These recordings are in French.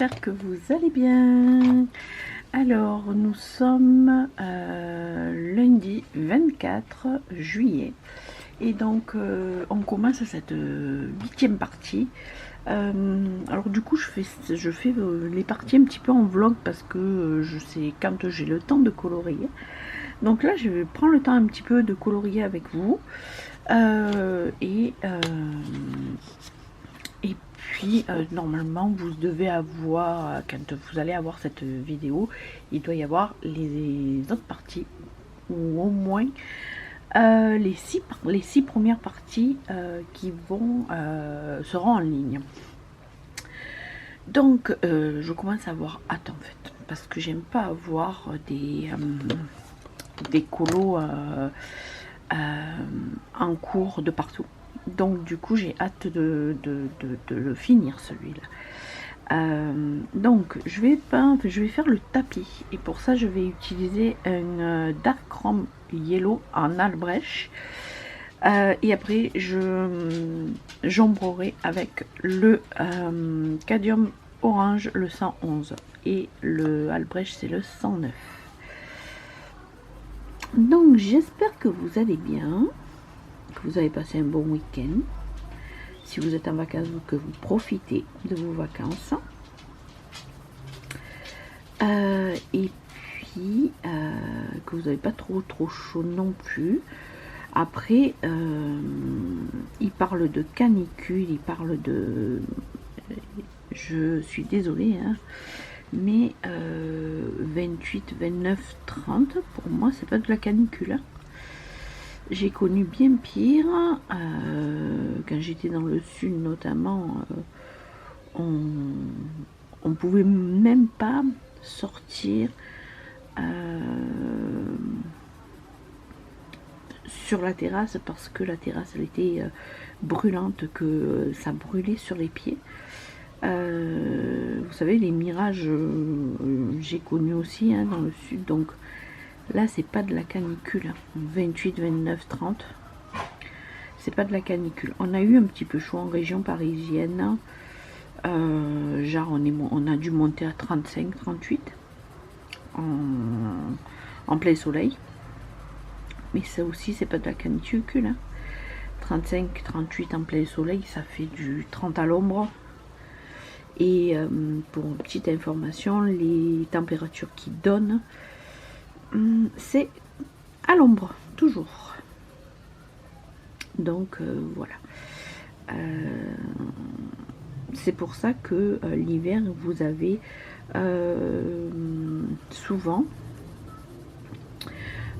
j'espère que vous allez bien. Alors, nous sommes lundi 24 juillet. Et donc, on commence cette 8e partie. Alors du coup, je fais les parties un petit peu en vlog parce que je sais quand j'ai le temps de colorier. Donc là, je vais prendre le temps un petit peu de colorier avec vous. Et puis, normalement, vous devez avoir, quand vous allez avoir cette vidéo, il doit y avoir les autres parties, ou au moins les six premières parties qui seront en ligne. Donc, je commence à avoir hâte en fait, parce que j'aime pas avoir des colos en cours de partout. Donc du coup j'ai hâte de le finir celui-là. Donc je vais faire le tapis, et pour ça je vais utiliser un Dark Chrome Yellow en Albrecht, et après j'ombrerai avec le Cadium Orange, le 111, et le Albrecht c'est le 109. Donc j'espère que vous allez bien, que vous avez passé un bon week-end, si vous êtes en vacances, que vous profitez de vos vacances, et puis que vous n'avez pas trop chaud non plus. Après, il parle de canicule, il parle de... Je suis désolée, hein, mais 28, 29, 30, pour moi, c'est pas de la canicule. Hein. J'ai connu bien pire, quand j'étais dans le sud notamment, on pouvait même pas sortir sur la terrasse parce que la terrasse elle était brûlante, que ça brûlait sur les pieds. Vous savez, les mirages, j'ai connu aussi hein, dans le sud, donc là c'est pas de la canicule. 28, 29, 30, c'est pas de la canicule. On a eu un petit peu chaud en région parisienne, genre on a dû monter à 35, 38 en plein soleil, mais ça aussi c'est pas de la canicule. Hein. 35, 38 en plein soleil, ça fait du 30 à l'ombre. Et pour une petite information, les températures qui donnent, c'est à l'ombre, toujours. Donc voilà. C'est pour ça que l'hiver, vous avez souvent,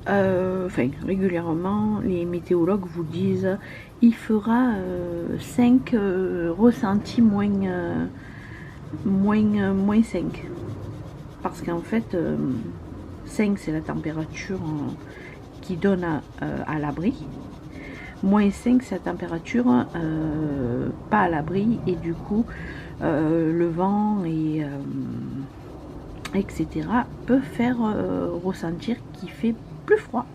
régulièrement, les météorologues vous disent il fera 5 ressentis moins 5, parce qu'en fait 5 c'est la température qui donne à l'abri, moins 5 c'est la température pas à l'abri, et du coup le vent et etc peut faire ressentir qu'il fait plus froid.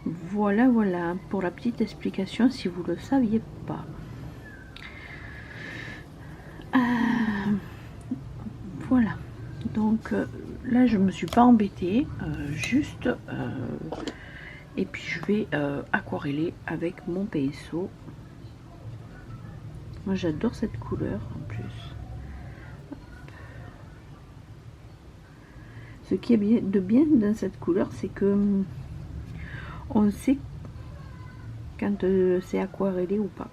Voilà pour la petite explication si vous le saviez pas. Voilà, donc là je me suis pas embêtée, juste et puis je vais aquareller avec mon pinceau. Moi j'adore cette couleur en plus. Ce qui est bien dans cette couleur, c'est que on sait quand c'est aquarellé ou pas.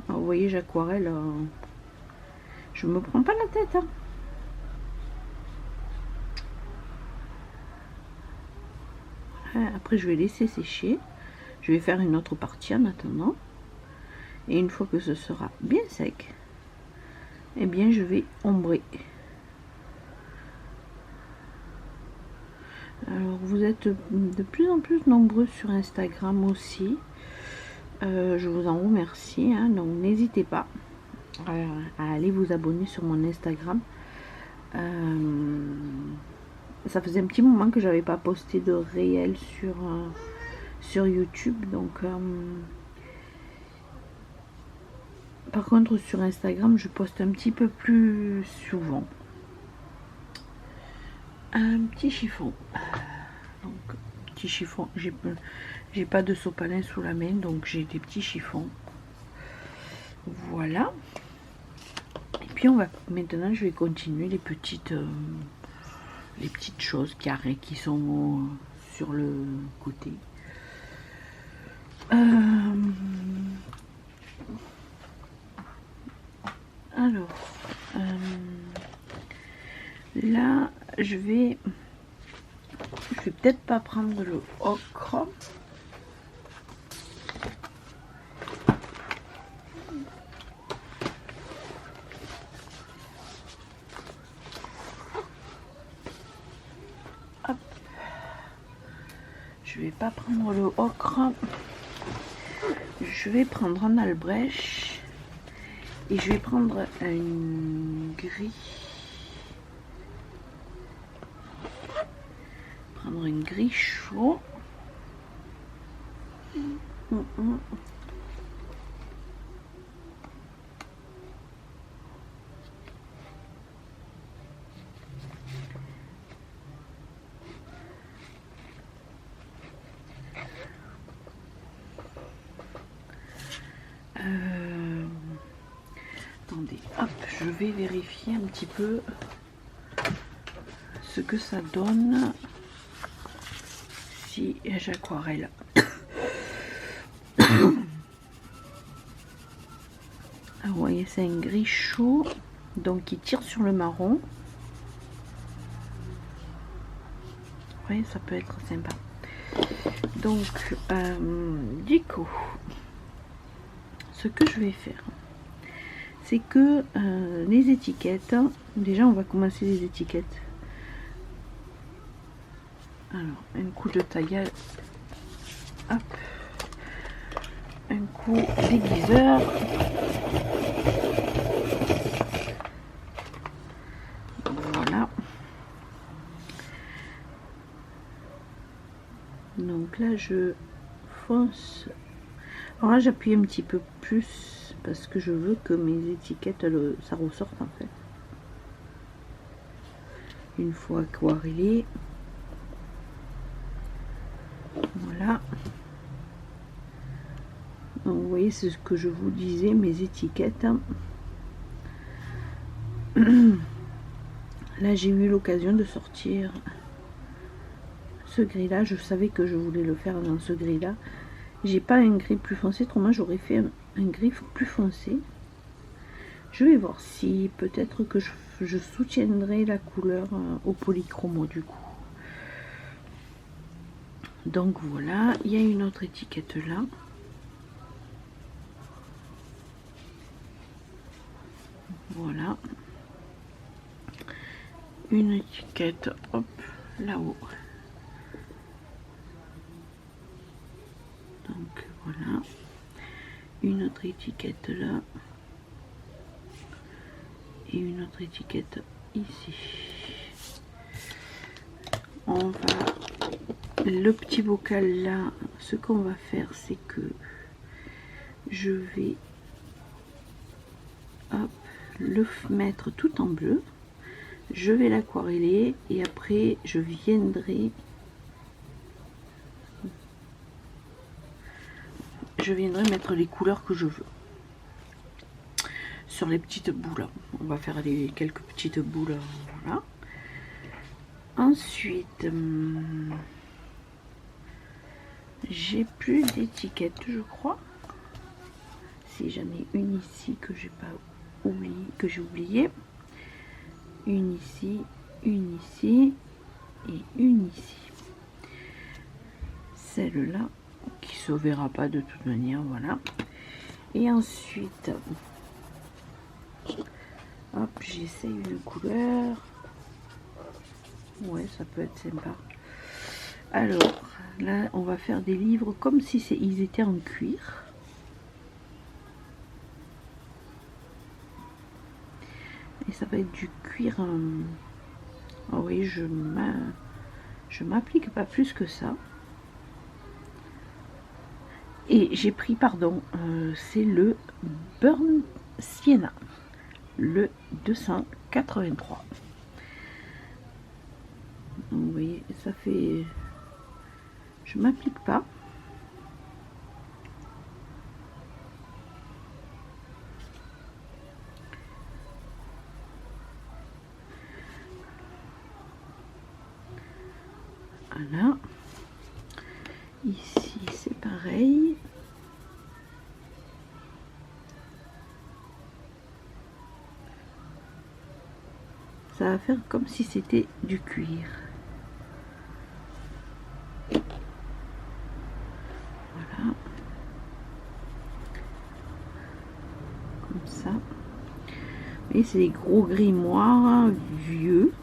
Vous voyez, j'aquarelle, je me prends pas la tête. Hein. Après, je vais laisser sécher. Je vais faire une autre partie en attendant. Et une fois que ce sera bien sec, eh bien, je vais ombrer. Alors, vous êtes de plus en plus nombreux sur Instagram aussi. Je vous en remercie, hein, donc n'hésitez pas à aller vous abonner sur mon Instagram. Ça faisait un petit moment que j'avais pas posté de réel sur YouTube, donc Par contre, sur Instagram, je poste un petit peu plus souvent. Un petit chiffon. Donc, petit chiffon. J'ai pas de sopalin sous la main, donc j'ai des petits chiffons. Voilà. Et puis maintenant, je vais continuer les petites choses qui sont sur le côté. Alors, là, je vais peut-être pas prendre le ocre. Hop. Je vais pas prendre le ocre. Je vais prendre un Albrecht et je vais prendre une gris. Prendre une gris chaud. Attendez, hop, je vais vérifier un petit peu ce que ça donne si j'aquarelle. Alors, vous voyez, c'est un gris chaud, donc qui tire sur le marron. Oui, ça peut être sympa. Donc, du coup, ce que je vais faire, c'est que les étiquettes, déjà on va commencer les étiquettes. Alors, un coup de taille, hop, un coup déguiseur, voilà. Donc là je fonce. Alors là j'appuie un petit peu plus parce que je veux que mes étiquettes ça ressorte en fait. Une fois aquarellé, voilà. Donc vous voyez, c'est ce que je vous disais, mes étiquettes. Là j'ai eu l'occasion de sortir ce gris là, je savais que je voulais le faire dans ce gris là. J'ai pas un gris plus foncé, autrement j'aurais fait un gris plus foncé. Je vais voir si peut-être que je soutiendrai la couleur au polychromo du coup. Donc voilà, il y a une autre étiquette là. Voilà. Une étiquette, hop, là-haut. Donc voilà. Une autre étiquette là. Et une autre étiquette ici. On va... Le petit bocal là, ce qu'on va faire, c'est que je vais hop, le mettre tout en bleu. Je vais l'aquareller et après je viendrai mettre les couleurs que je veux sur les petites boules. On va faire quelques petites boules, voilà. Ensuite, j'ai plus d'étiquettes, je crois. Si j'en ai une ici que j'ai pas oublié, que j'ai oublié. Une ici et une ici. Celle-là qui se verra pas de toute manière, voilà. Et ensuite, hop, j'essaye une couleur. Ouais, ça peut être sympa. Alors là, on va faire des livres comme si ils étaient en cuir. Et ça va être du cuir. Oh oui, je m'applique pas plus que ça. Et j'ai pris, pardon, c'est le Burn Sienna, le 283. Donc, vous voyez, ça fait... Je m'applique pas. Voilà. Ici, c'est pareil. Ça va faire comme si c'était du cuir. Voilà. Comme ça. Et c'est des gros grimoires vieux.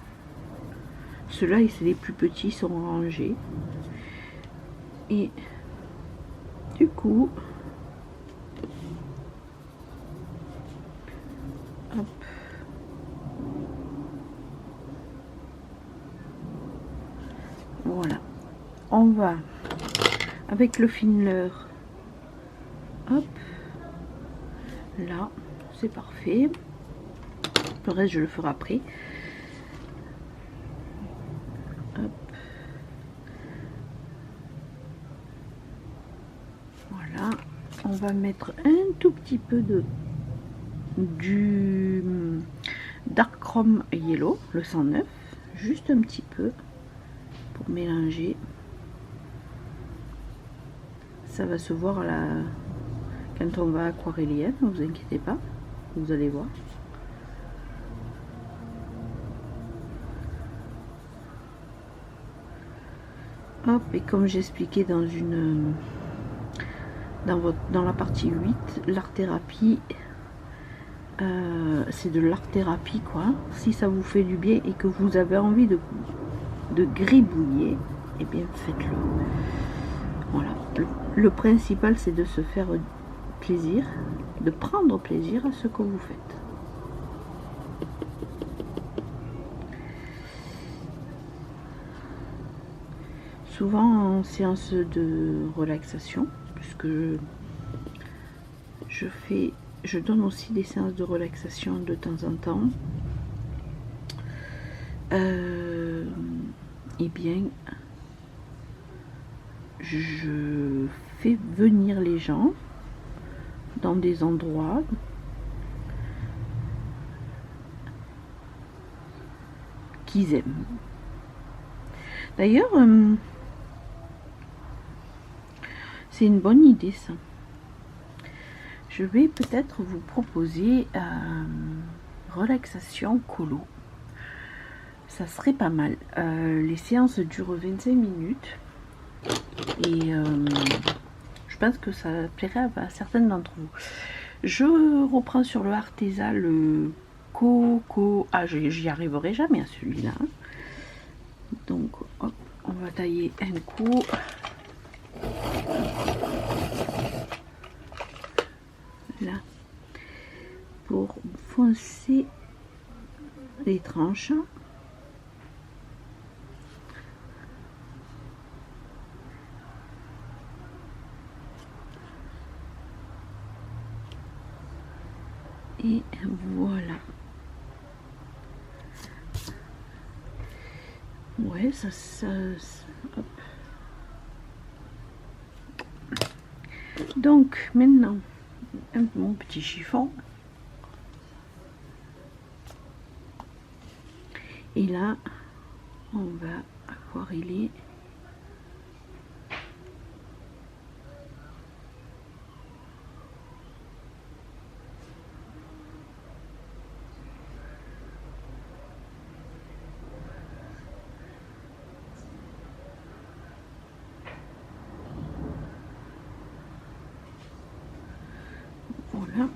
Ceux-là, c'est les plus petits, sont rangés. Et du coup, hop. Voilà. On va avec le filer. Hop. Là, c'est parfait. Le reste, je le ferai après. Hop. Voilà. On va mettre un tout petit peu de du Dark Chrome Yellow, le 109, juste un petit peu pour mélanger. Ça va se voir là quand on va aquareller, ne vous inquiétez pas, vous allez voir. Hop, et comme j'expliquais dans une dans la partie 8, l'art thérapie, c'est de l'art thérapie quoi. Si ça vous fait du bien et que vous avez envie de gribouiller, et eh bien faites-le. Voilà, le principal c'est de se faire plaisir, de prendre plaisir à ce que vous faites. Souvent en séance de relaxation, puisque je donne aussi des séances de relaxation de temps en temps. Eh bien, je fais venir les gens dans des endroits qu'ils aiment. D'ailleurs, c'est une bonne idée ça. Je vais peut-être vous proposer relaxation colo. Ça serait pas mal. Les séances durent 25 minutes. Et je pense que ça plairait à certaines d'entre vous. Je reprends sur le Arteza le Coco. Ah, j'y arriverai jamais à celui-là. Donc, hop, on va tailler un coup. Là, pour foncer les tranches. Et voilà. Ouais, hop. Donc maintenant, mon petit chiffon. Et là, on va aquareller. Voilà.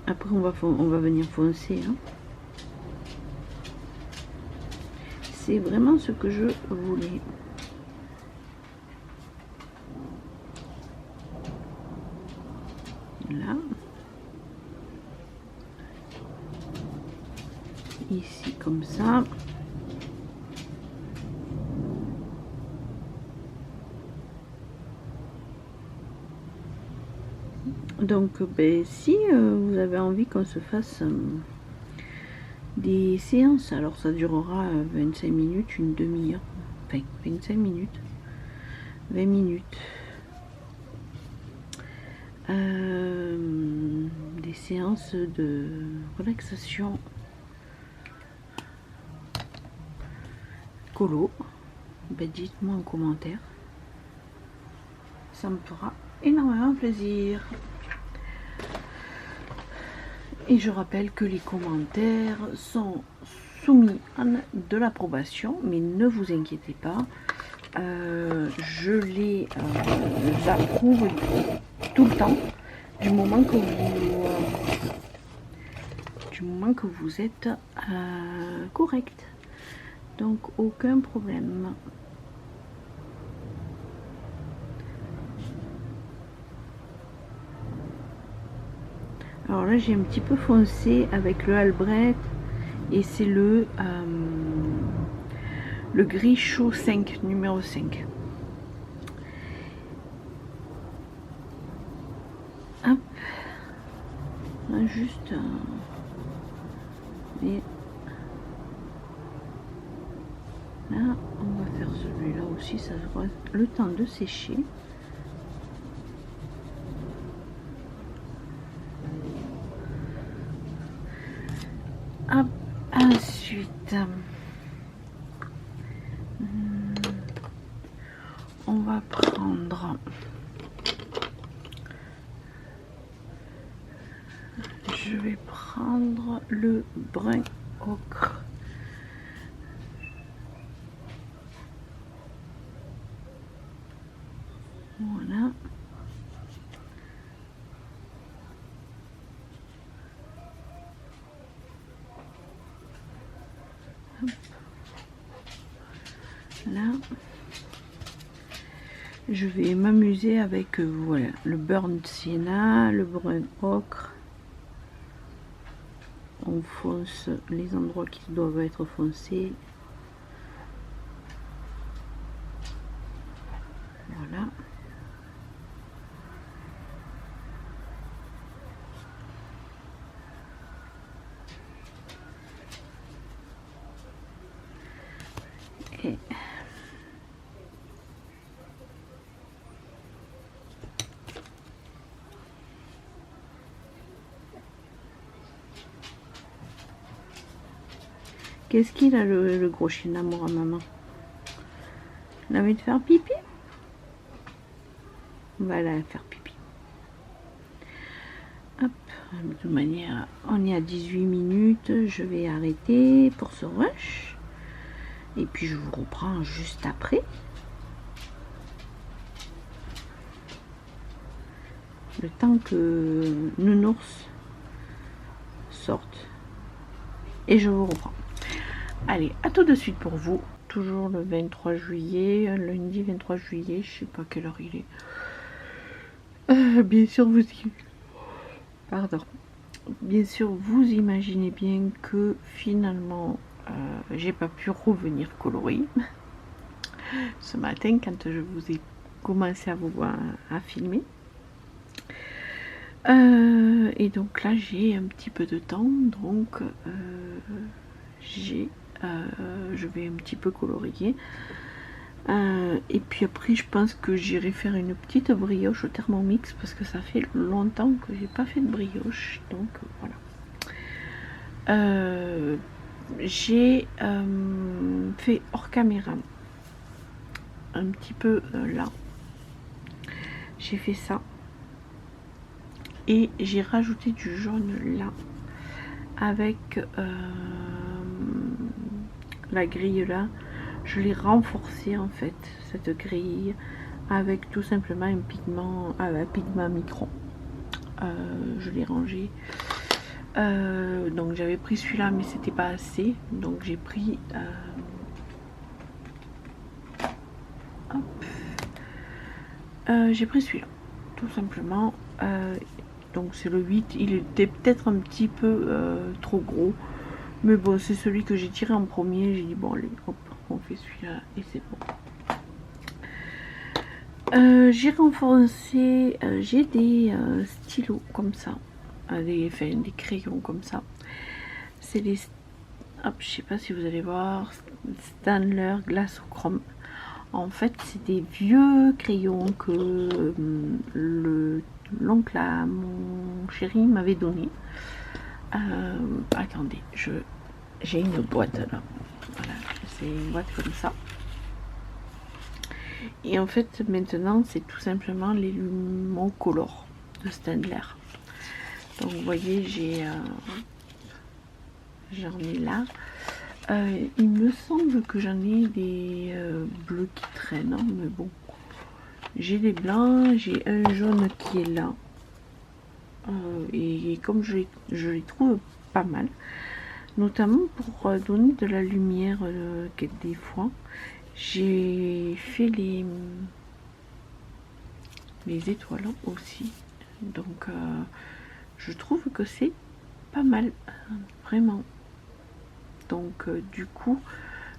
Après, on va venir foncer. Hein. C'est vraiment ce que je voulais. Là. Ici, comme ça. Donc ben, si vous avez envie qu'on se fasse des séances, alors ça durera 25 minutes, une demi-heure, enfin 25 minutes, 20 minutes. Des séances de relaxation colo, ben dites-moi en commentaire, ça me fera énormément plaisir. Et je rappelle que les commentaires sont soumis à de l'approbation, mais ne vous inquiétez pas, je les approuve tout le temps du moment que vous êtes correct, donc aucun problème. Alors là j'ai un petit peu foncé avec le Albrecht et c'est le gris chaud 5 numéro 5. Hop, là, juste et là on va faire celui-là aussi, ça aura le temps de sécher. Hop, ensuite on va prendre, je vais prendre le brun ocre. Voilà. Hop. Là, je vais m'amuser avec voilà, le burnt sienna, le brun ocre. On fonce les endroits qui doivent être foncés. Voilà. Et qu'est-ce qu'il a le gros chien d'amour à maman? Il a envie de faire pipi? On va aller faire pipi. Hop, de toute manière, on est à 18 minutes. Je vais arrêter pour ce rush. Et puis je vous reprends juste après. Le temps que Nounours sorte. Et je vous reprends. Allez, à tout de suite pour vous. Toujours le 23 juillet, lundi 23 juillet, je sais pas quelle heure il est. Bien sûr, bien sûr, vous imaginez bien que finalement, j'ai pas pu revenir colorer ce matin quand je vous ai commencé à vous voir à filmer. Et donc là, j'ai un petit peu de temps, donc je vais un petit peu colorier. Et puis après, je pense que j'irai faire une petite brioche au Thermomix parce que ça fait longtemps que j'ai pas fait de brioche. Donc voilà. J'ai fait hors caméra un petit peu là. J'ai fait ça. Et j'ai rajouté du jaune là. Avec la grille là. Je l'ai renforcée en fait, cette grille, avec tout simplement un pigment, un pigment micron. Je l'ai rangé. Donc j'avais pris celui-là, mais c'était pas assez. Donc j'ai pris... j'ai pris celui-là, tout simplement. Donc c'est le 8. Il était peut-être un petit peu trop gros. Mais bon, c'est celui que j'ai tiré en premier. J'ai dit, bon, allez, hop, on fait celui-là et c'est bon. J'ai renforcé, j'ai des stylos comme ça, des crayons comme ça. C'est des, hop, je sais pas si vous allez voir, Staedtler glace au chrome. En fait, c'est des vieux crayons que l'oncle à mon chéri m'avait donné. Attendez, j'ai une boîte là. Voilà, c'est une boîte comme ça. Et en fait, maintenant, c'est tout simplement les Lumocolor de Staedtler. Donc, vous voyez, j'en ai là. Il me semble que j'en ai des bleus qui traînent, hein, mais bon. J'ai des blancs, j'ai un jaune qui est là. Et comme je les trouve pas mal, notamment pour donner de la lumière des fois, j'ai fait les étoiles aussi. Donc je trouve que c'est pas mal, vraiment. Donc du coup,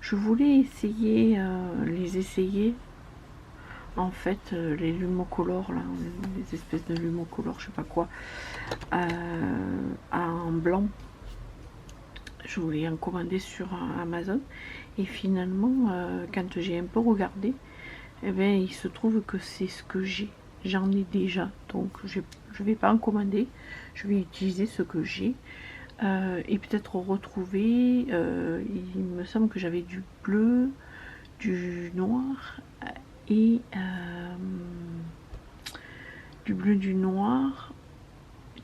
je voulais essayer les essayer. En fait, les Lumocolor, là, les espèces de Lumocolor, je sais pas quoi, en blanc. Je voulais en commander sur Amazon. Et finalement, quand j'ai un peu regardé, eh bien, il se trouve que c'est ce que j'ai. J'en ai déjà. Donc, je ne vais pas en commander. Je vais utiliser ce que j'ai. Et peut-être retrouver. Il me semble que j'avais du bleu, du noir et du bleu, du noir,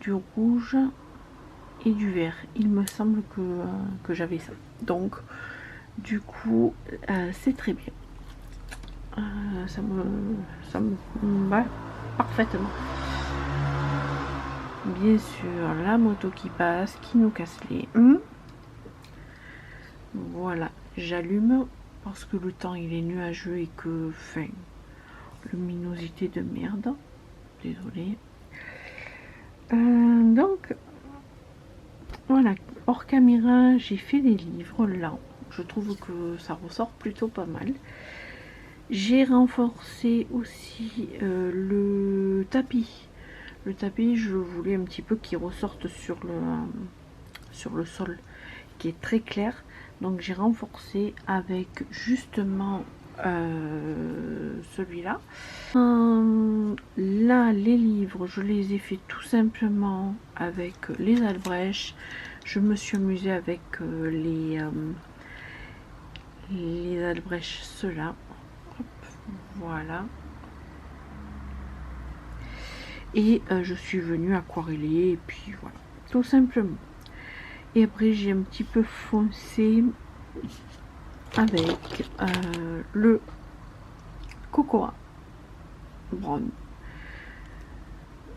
du rouge et du vert. Il me semble que j'avais ça. Donc du coup c'est très bien. Ça me va parfaitement. Bien sûr, la moto qui passe, qui nous casse les voilà, j'allume parce que le temps il est nuageux et que fin luminosité de merde. Désolée. Donc voilà, hors caméra, j'ai fait des livres là. Je trouve que ça ressort plutôt pas mal. J'ai renforcé aussi le tapis. Le tapis, je voulais un petit peu qu'il ressorte sur le sol, qui est très clair. Donc j'ai renforcé avec justement celui-là. Là, les livres, je les ai fait tout simplement avec les Albrecht. Je me suis amusée avec les Albrecht, ceux-là. Voilà. Et je suis venue aquareller et puis voilà, tout simplement. Et après, j'ai un petit peu foncé avec le Cocoa Brown.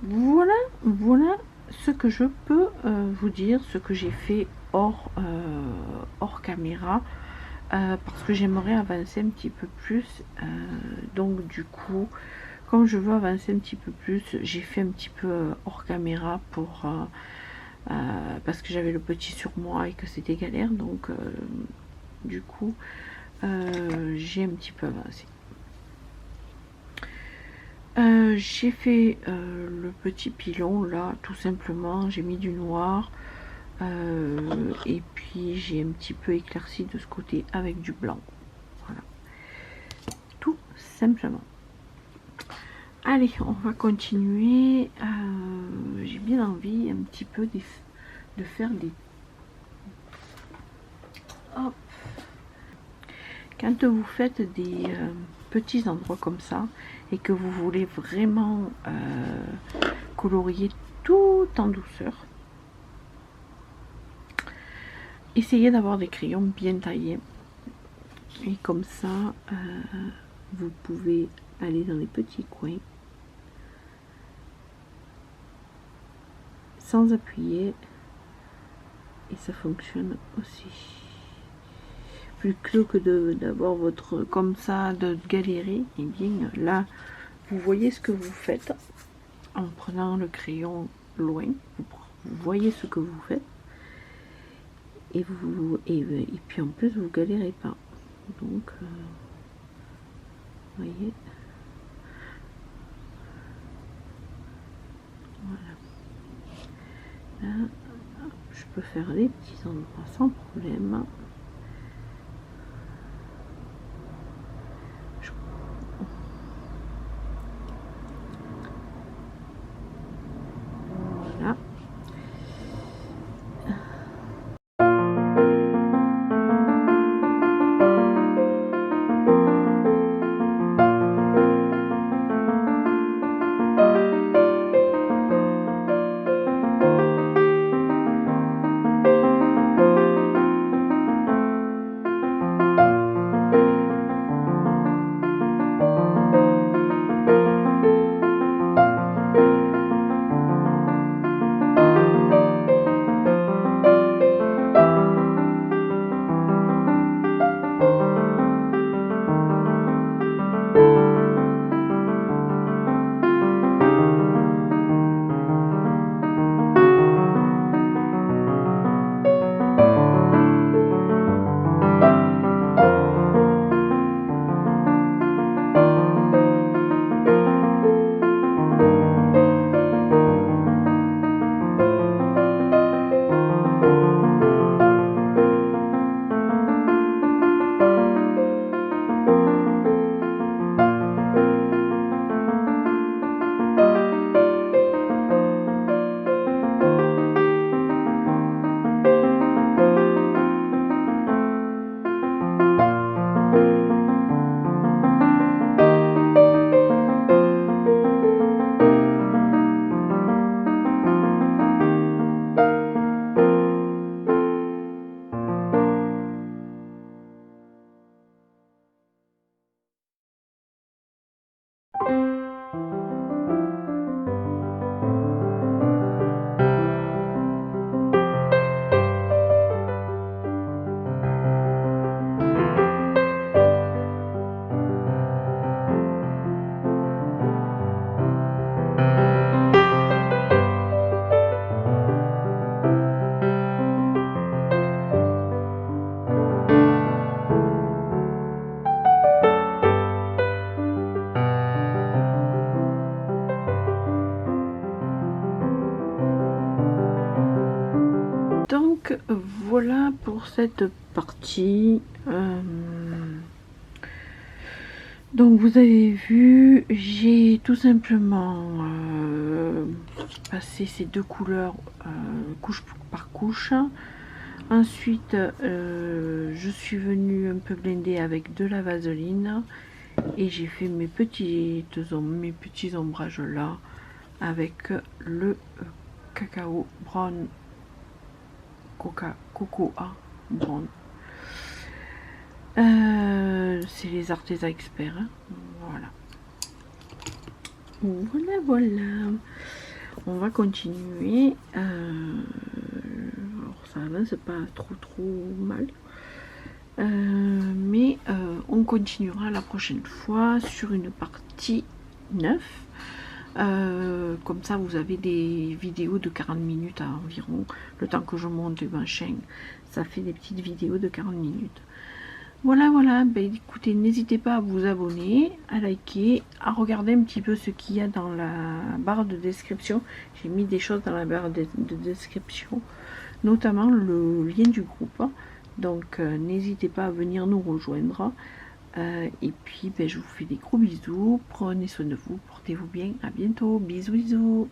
Voilà ce que je peux vous dire, ce que j'ai fait hors caméra, parce que j'aimerais avancer un petit peu plus. Donc du coup, comme je veux avancer un petit peu plus, j'ai fait un petit peu hors caméra pour parce que j'avais le petit sur moi et que c'était galère. Donc du coup, j'ai un petit peu avancé. J'ai fait le petit pilon là, tout simplement. J'ai mis du noir et puis j'ai un petit peu éclairci de ce côté avec du blanc. Voilà, tout simplement. Allez, on va continuer. J'ai bien envie un petit peu de faire des... Hop. Quand vous faites des petits endroits comme ça et que vous voulez vraiment colorier tout en douceur, essayez d'avoir des crayons bien taillés. Et comme ça, vous pouvez aller dans les petits coins sans appuyer et ça fonctionne aussi. Plutôt que d'avoir votre comme ça, de galérer, et bien là vous voyez ce que vous faites en prenant le crayon loin, vous voyez ce que vous faites et puis en plus vous galérez pas. Donc voyez, Là, je peux faire des petits endroits sans problème. Voilà. Donc voilà pour cette partie. Donc vous avez vu, j'ai tout simplement passé ces deux couleurs couche par couche. Ensuite, je suis venue un peu blender avec de la vaseline et j'ai fait mes petits ombrages là avec le cacao brown, cocoa brown. C'est les Arteza Experts, hein. Voilà. On va continuer. Alors ça avance pas trop mal, mais on continuera la prochaine fois sur une partie 9. Comme ça vous avez des vidéos de 40 minutes à environ, le temps que je monte ma chaîne, ça fait des petites vidéos de 40 minutes. Voilà, ben, écoutez, n'hésitez pas à vous abonner, à liker, à regarder un petit peu ce qu'il y a dans la barre de description. J'ai mis des choses dans la barre de description, notamment le lien du groupe. Donc n'hésitez pas à venir nous rejoindre. Et puis ben, je vous fais des gros bisous, prenez soin de vous, portez-vous bien, à bientôt, bisous.